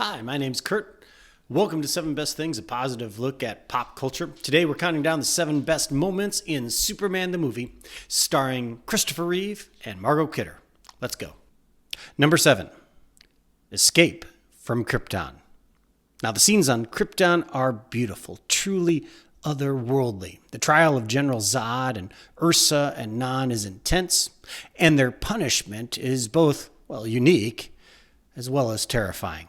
Hi, my name's Kurt. Welcome to 7 Best Things, a positive look at pop culture. Today we're counting down the 7 best moments in Superman the movie, starring Christopher Reeve and Margot Kidder. Let's go. Number 7, Escape from Krypton. Now the scenes on Krypton are beautiful, truly otherworldly. The trial of General Zod and Ursa and Nan is intense, and their punishment is both, unique as well as terrifying.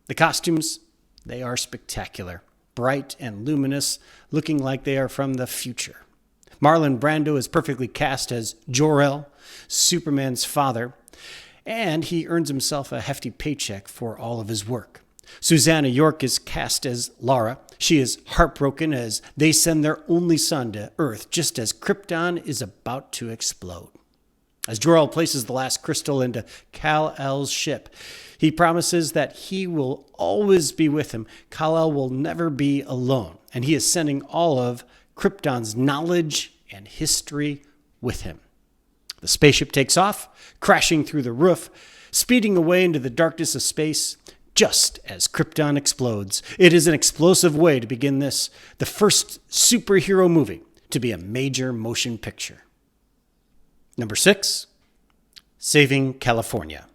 The costumes, they are spectacular, bright and luminous, looking like they are from the future. Marlon Brando is perfectly cast as Jor-El, Superman's father, and he earns himself a hefty paycheck for all of his work. Susanna York is cast as Lara. She is heartbroken as they send their only son to Earth just as Krypton is about to explode. As Jor-El places the last crystal into Kal-El's ship, he promises that he will always be with him. Kal-El will never be alone, and he is sending all of Krypton's knowledge and history with him. The spaceship takes off, crashing through the roof, speeding away into the darkness of space, just as Krypton explodes. It is an explosive way to begin the first superhero movie to be a major motion picture. Number 6, Saving California.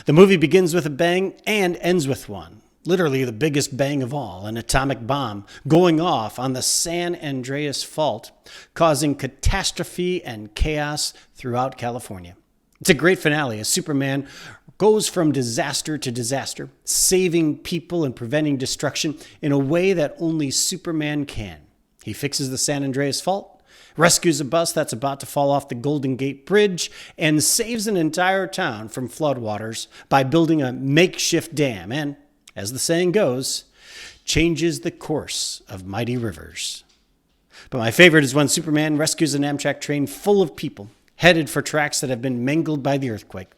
The movie begins with a bang and ends with one. Literally the biggest bang of all, an atomic bomb going off on the San Andreas Fault, causing catastrophe and chaos throughout California. It's a great finale as Superman goes from disaster to disaster, saving people and preventing destruction in a way that only Superman can. He fixes the San Andreas Fault, rescues a bus that's about to fall off the Golden Gate Bridge, and saves an entire town from floodwaters by building a makeshift dam and, as the saying goes, changes the course of mighty rivers. But my favorite is when Superman rescues an Amtrak train full of people headed for tracks that have been mangled by the earthquake.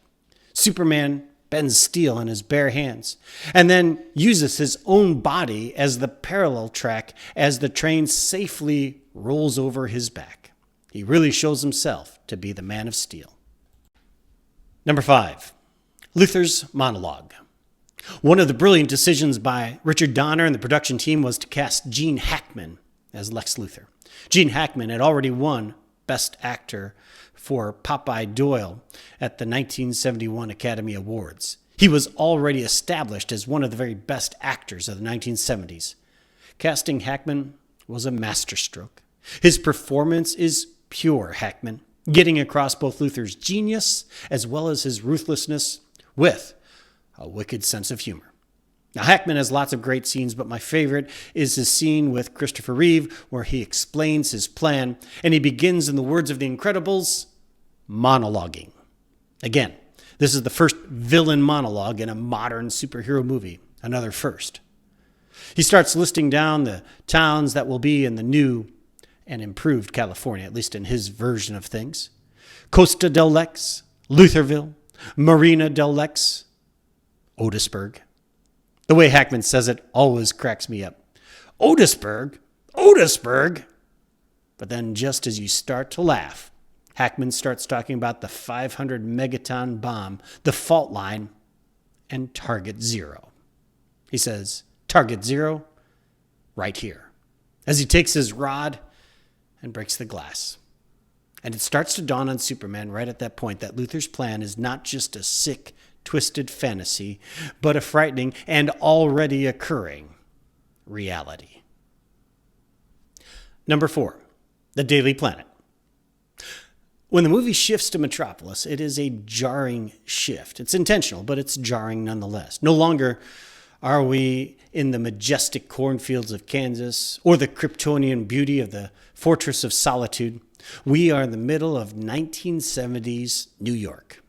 Superman bends steel in his bare hands and then uses his own body as the parallel track as the train safely rolls over his back. He really shows himself to be the Man of Steel. Number 5, Luthor's Monologue. One of the brilliant decisions by Richard Donner and the production team was to cast Gene Hackman as Lex Luthor. Gene Hackman had already won Best Actor for Popeye Doyle at the 1971 Academy Awards. He was already established as one of the very best actors of the 1970s. Casting Hackman was a masterstroke. His performance is pure Hackman, getting across both Luthor's genius as well as his ruthlessness with a wicked sense of humor. Now, Hackman has lots of great scenes, but my favorite is his scene with Christopher Reeve where he explains his plan, and he begins, in the words of The Incredibles, monologuing. Again, this is the first villain monologue in a modern superhero movie, another first. He starts listing down the towns that will be in the new and improved California, at least in his version of things. Costa del Lex, Lutherville, Marina del Lex, Otisburg. The way Hackman says it always cracks me up. Otisburg? Otisburg? But then just as you start to laugh, Hackman starts talking about the 500 megaton bomb, the fault line, and Target Zero. He says, Target Zero, right here, as he takes his rod and breaks the glass. And it starts to dawn on Superman right at that point that Luthor's plan is not just a sick, twisted fantasy, but a frightening and already occurring reality. Number 4, The Daily Planet. When the movie shifts to Metropolis, it is a jarring shift. It's intentional, but it's jarring nonetheless. No longer are we in the majestic cornfields of Kansas or the Kryptonian beauty of the Fortress of Solitude. We are in the middle of 1970s New York.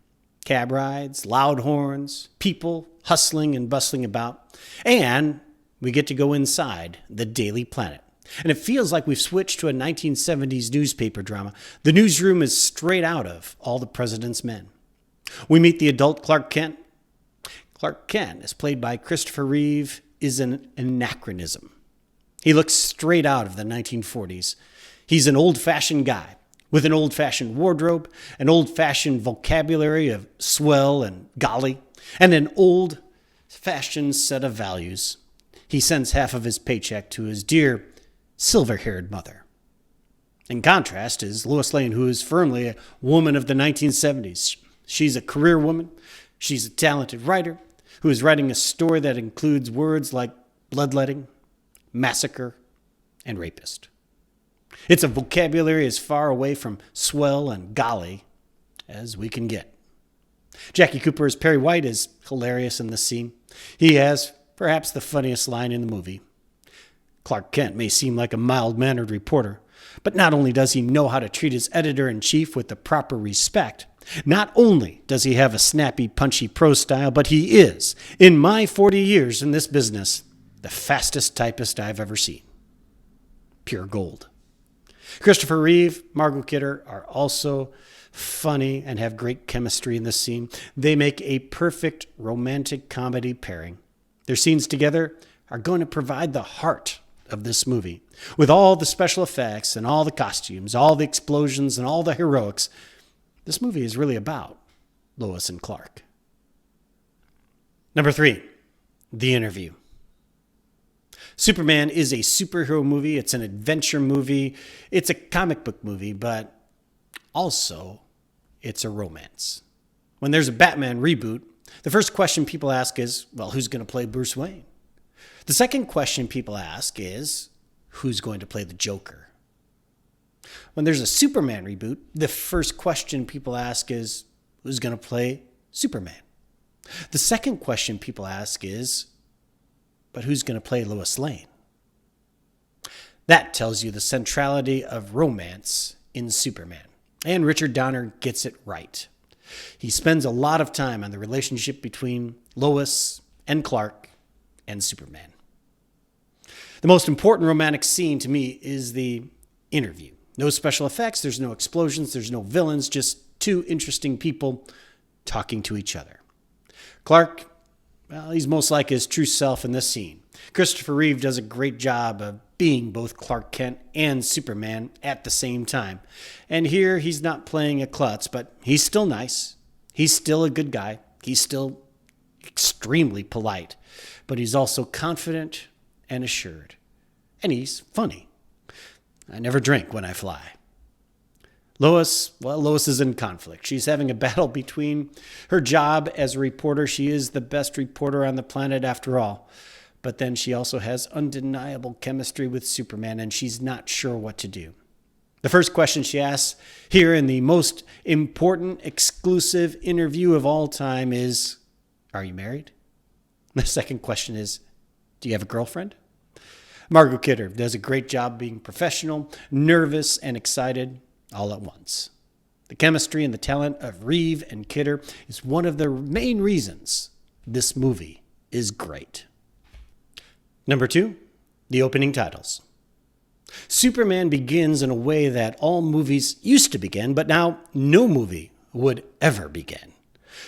Cab rides, loud horns, people hustling and bustling about, and we get to go inside the Daily Planet. And it feels like we've switched to a 1970s newspaper drama. The newsroom is straight out of All the President's Men. We meet the adult Clark Kent. Clark Kent, as played by Christopher Reeve, is an anachronism. He looks straight out of the 1940s. He's an old-fashioned guy with an old-fashioned wardrobe, an old-fashioned vocabulary of swell and golly, and an old fashion set of values. He sends half of his paycheck to his dear, silver-haired mother. In contrast is Lois Lane, who is firmly a woman of the 1970s. She's a career woman. She's a talented writer who is writing a story that includes words like bloodletting, massacre, and rapist. It's a vocabulary as far away from swell and golly as we can get. Jackie Cooper as Perry White is hilarious in this scene. He has perhaps the funniest line in the movie. Clark Kent may seem like a mild-mannered reporter, but not only does he know how to treat his editor-in-chief with the proper respect, not only does he have a snappy, punchy prose style, but he is, in my 40 years in this business, the fastest typist I've ever seen. Pure gold. Christopher Reeve, Margot Kidder are also funny and have great chemistry in this scene. They make a perfect romantic comedy pairing. Their scenes together are going to provide the heart of this movie. With all the special effects and all the costumes, all the explosions and all the heroics, this movie is really about Lois and Clark. Number 3, The Interview. Superman is a superhero movie. It's an adventure movie. It's a comic book movie, but also it's a romance. When there's a Batman reboot, the first question people ask is, well, who's going to play Bruce Wayne? The second question people ask is, who's going to play the Joker? When there's a Superman reboot, the first question people ask is, who's going to play Superman? The second question people ask is, but who's going to play Lois Lane? That tells you the centrality of romance in Superman. And Richard Donner gets it right. He spends a lot of time on the relationship between Lois and Clark and Superman. The most important romantic scene to me is the interview. No special effects, there's no explosions, there's no villains, just two interesting people talking to each other. Clark, well, he's most like his true self in this scene. Christopher Reeve does a great job of being both Clark Kent and Superman at the same time. And here he's not playing a klutz, but he's still nice. He's still a good guy. He's still extremely polite. But he's also confident and assured. And he's funny. I never drink when I fly. Lois is in conflict. She's having a battle between her job as a reporter. She is the best reporter on the planet after all. But then she also has undeniable chemistry with Superman, and she's not sure what to do. The first question she asks here in the most important exclusive interview of all time is, are you married? The second question is, do you have a girlfriend? Margot Kidder does a great job being professional, nervous, and excited all at once. The chemistry and the talent of Reeve and Kidder is one of the main reasons this movie is great. Number 2, the opening titles. Superman begins in a way that all movies used to begin, but now no movie would ever begin.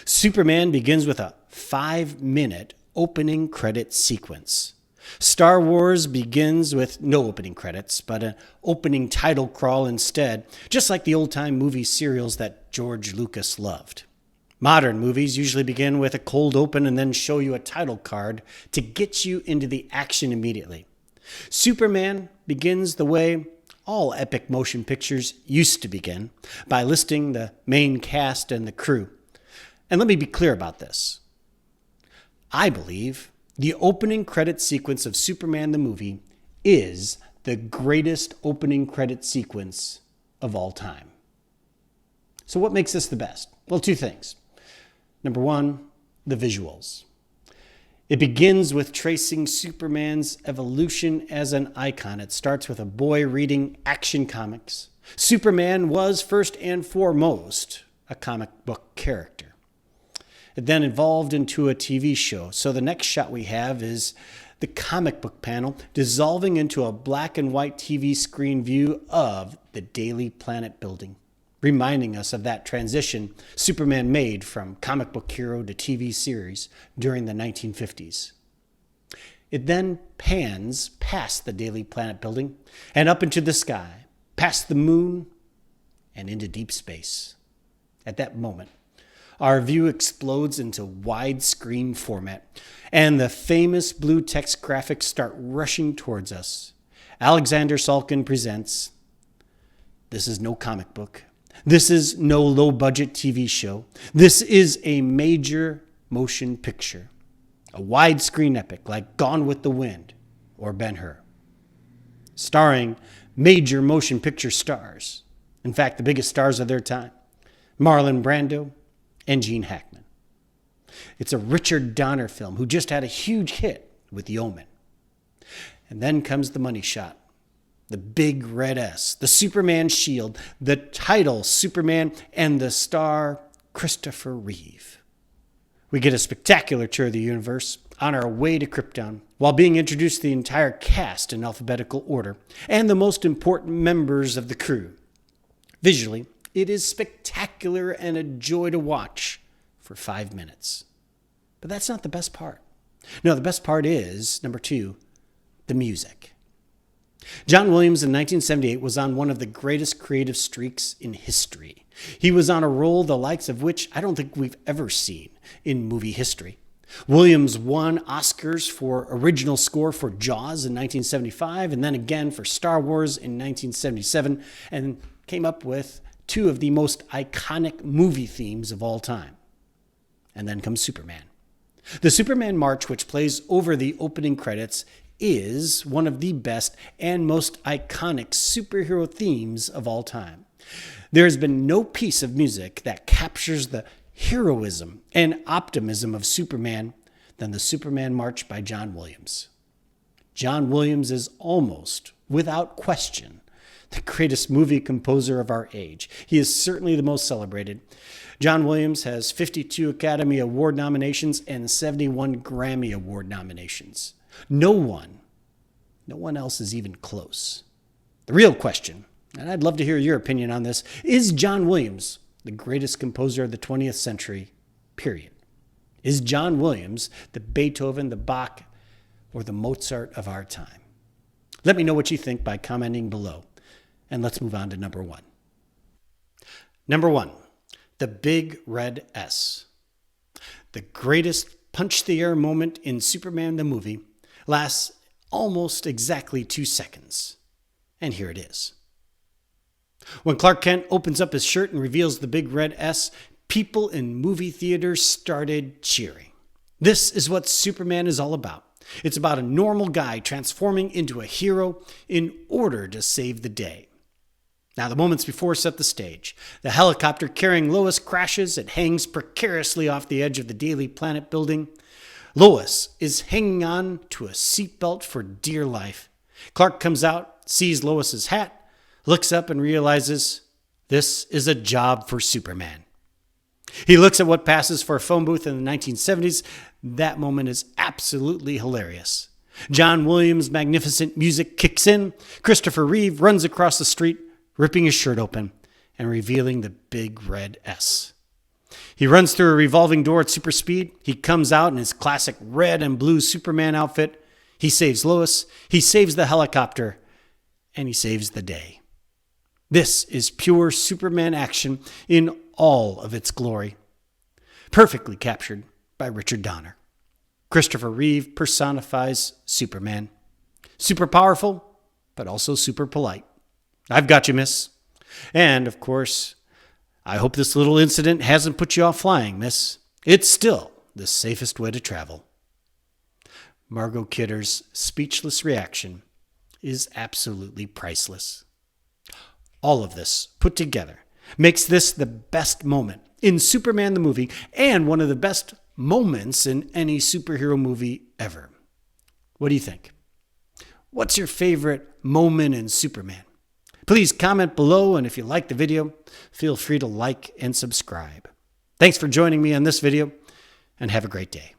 Superman begins with a 5-minute opening credit sequence. Star Wars begins with no opening credits, but an opening title crawl instead, just like the old-time movie serials that George Lucas loved. Modern movies usually begin with a cold open and then show you a title card to get you into the action immediately. Superman begins the way all epic motion pictures used to begin, by listing the main cast and the crew. And let me be clear about this. I believe the opening credit sequence of Superman the movie is the greatest opening credit sequence of all time. So what makes this the best? Well, 2 things. Number 1, the visuals. It begins with tracing Superman's evolution as an icon. It starts with a boy reading Action Comics. Superman was first and foremost a comic book character. It then evolved into a TV show. So the next shot we have is the comic book panel dissolving into a black and white TV screen view of the Daily Planet building, reminding us of that transition Superman made from comic book hero to TV series during the 1950s. It then pans past the Daily Planet building and up into the sky, past the moon, and into deep space. At that moment, our view explodes into widescreen format, and the famous blue text graphics start rushing towards us. Alexander Salkin presents, this is no comic book. This is no low-budget TV show. This is a major motion picture, a widescreen epic like Gone with the Wind or Ben-Hur, starring major motion picture stars. In fact, the biggest stars of their time, Marlon Brando and Gene Hackman. It's a Richard Donner film who just had a huge hit with The Omen. And then comes the money shot. The big red S, the Superman shield, the title Superman, and the star Christopher Reeve. We get a spectacular tour of the universe on our way to Krypton, while being introduced to the entire cast in alphabetical order and the most important members of the crew. Visually, it is spectacular and a joy to watch for 5 minutes. But that's not the best part. No, the best part is, number 2, the music. John Williams in 1978 was on one of the greatest creative streaks in history. He was on a roll the likes of which I don't think we've ever seen in movie history. Williams won Oscars for original score for Jaws in 1975 and then again for Star Wars in 1977, and came up with 2 of the most iconic movie themes of all time. And then comes Superman. The Superman March, which plays over the opening credits, is one of the best and most iconic superhero themes of all time. There has been no piece of music that captures the heroism and optimism of Superman than the Superman March by John Williams. John Williams is almost, without question, the greatest movie composer of our age. He is certainly the most celebrated. John Williams has 52 Academy Award nominations and 71 Grammy Award nominations. No one else is even close. The real question, and I'd love to hear your opinion on this, is John Williams the greatest composer of the 20th century, period? Is John Williams the Beethoven, the Bach, or the Mozart of our time? Let me know what you think by commenting below. And let's move on to number 1. Number 1, the big red S. The greatest punch-the-air moment in Superman the movie lasts almost exactly 2 seconds. And here it is. When Clark Kent opens up his shirt and reveals the big red S, people in movie theaters started cheering. This is what Superman is all about. It's about a normal guy transforming into a hero in order to save the day. Now, the moments before set the stage. The helicopter carrying Lois crashes. It hangs precariously off the edge of the Daily Planet building. Lois is hanging on to a seatbelt for dear life. Clark comes out, sees Lois's hat, looks up and realizes this is a job for Superman. He looks at what passes for a phone booth in the 1970s. That moment is absolutely hilarious. John Williams' magnificent music kicks in. Christopher Reeve runs across the street, ripping his shirt open and revealing the big red S. He runs through a revolving door at super speed. He comes out in his classic red and blue Superman outfit. He saves Lois. He saves the helicopter. And he saves the day. This is pure Superman action in all of its glory. Perfectly captured by Richard Donner. Christopher Reeve personifies Superman. Super powerful, but also super polite. I've got you, miss. And, of course, I hope this little incident hasn't put you off flying, miss. It's still the safest way to travel. Margot Kidder's speechless reaction is absolutely priceless. All of this put together makes this the best moment in Superman the movie and one of the best moments in any superhero movie ever. What do you think? What's your favorite moment in Superman? Please comment below, and if you like the video, feel free to like and subscribe. Thanks for joining me on this video, and have a great day.